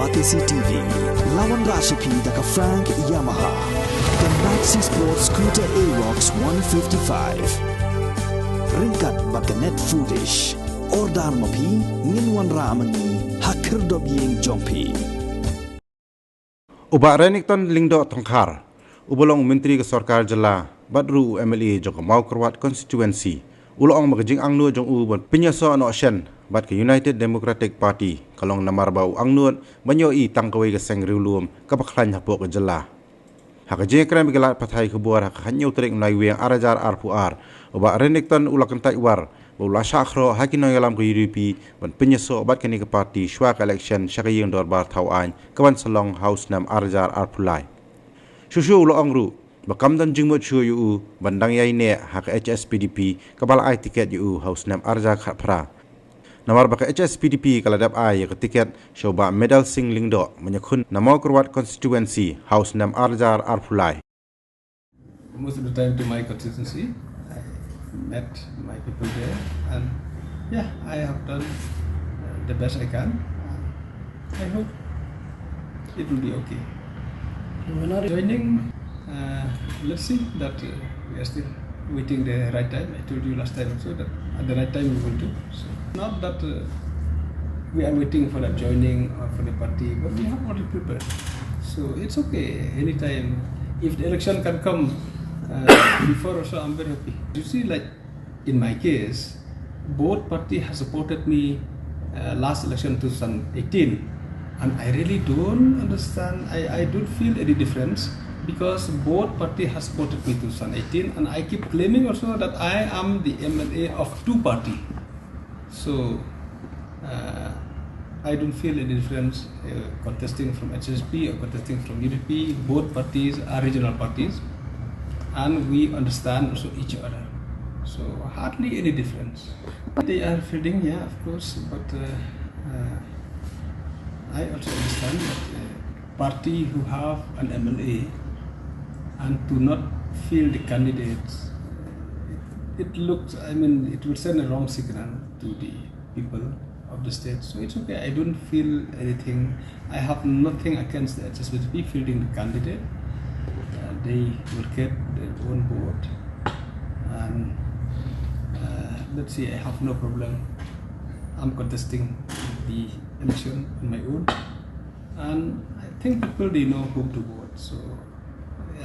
Batisi TV, lawan Rashapi daka Frank Yamaha, the Maxi Sports Scooter Arox 155. Ringkat baka net foodish, ordar mapi, nginwan ramani, hakir dobyeng jompi. Uba Renington Lingdo Tongkar, Ubolong Menteri ke Sarkar Jela, Badru MLA Joko Mau Kerwat Constituency, Ulong Magajing Angnud Jong Ubon, Ïasoh no Seng, Bad ke United Democratic Party, Kalong Namar Bau Angnud, Banyoi Tang Kawei ke Seng Riewlum, Khlaiñ Hapok ke Jela. Hakajing krem gelat patai kebuar hakhanyo trik nai wiang arajar arpuar, Uba Renington ulakan war, Bula Shakro Hakino Yalam ke UDP, Ban Ïasoh Bad Kini ke Party, Shwak election Shakaying Dorbar Tauan, Kawan Salong House Nam Arajar Arpulai. Shushu ulo angru, bakam dan jingmut shu yu, bandang yai ne hak HSPDP, kabal ai tiket yu House Nam Arajar Khatpra. Namar baka HSPDP kaladap ai ke tiket shoba medal sing lingdo, menyakun Namau Kerwat Constituency, House Nam Arajar Arpulai. Most of the time to my constituency, I met my people there, and yeah, I have done the best I can. I hope it will be okay. We're not joining. Let's see that we are still waiting the right time. I told you last time also that at the right time we will do. So not that we are waiting for the joining or for the party, but we have already prepared. So it's okay. Anytime, if the election can come before also, I'm very happy. You see, like in my case, both parties have supported me last election 2018. And I really don't understand, I don't feel any difference because both parties have supported me 2018 and I keep claiming also that I am the MLA of two parties. So I don't feel any difference contesting from HSP or contesting from UDP. Both parties are regional parties and we understand also each other. So hardly any difference. But they are feeling, yeah, of course, but I also understand that party who have an MLA and do not feel the candidates, it looks, I mean, it will send a wrong signal to the people of the state. So it's okay, I don't feel anything. I have nothing against the HSBP fielding the candidate. They will get their own vote. And let's see, I have no problem. I'm contesting the election on my own, and I think people they know whom to vote. So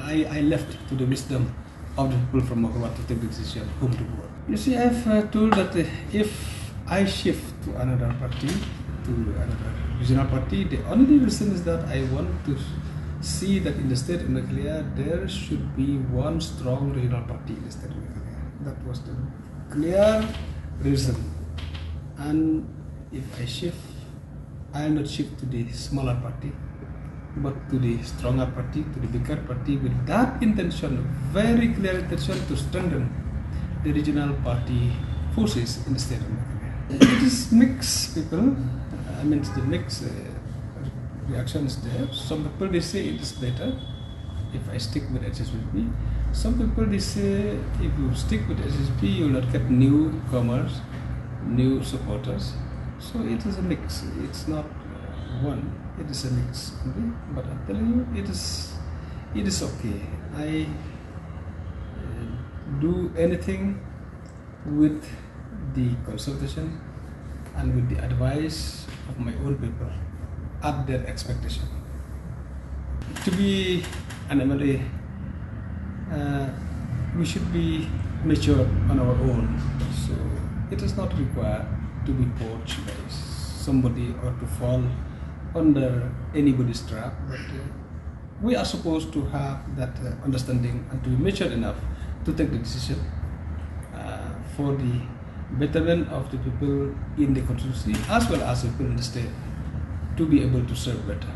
I left to the wisdom of the people from Mokawat to take the decision whom to vote. You see, I've told that if I shift to another party, to another regional party, the only reason is that I want to see that in the state of Meghalaya there should be one strong regional party in the state of Meghalaya. That was the clear reason. And if I shift, I will not shift to the smaller party, but to the stronger party, to the bigger party, with that intention, very clear intention to strengthen the regional party forces in the state of Meghalaya. It is mixed, people. I mean, the mixed reactions there. Some people they say it is better if I stick with HSBP. Some people they say if you stick with HSBP, you will not get newcomers, new supporters. So it is a mix. It's not one. It is a mix. Okay? But I'm telling you, it is okay. I do anything with the consultation and with the advice of my own people at their expectation. To be an MLA, we should be mature on our own. So it is not required to be poached by somebody or to fall under anybody's trap. But we are supposed to have that understanding and to be mature enough to take the decision for the betterment of the people in the constituency as well as the people in the state to be able to serve better.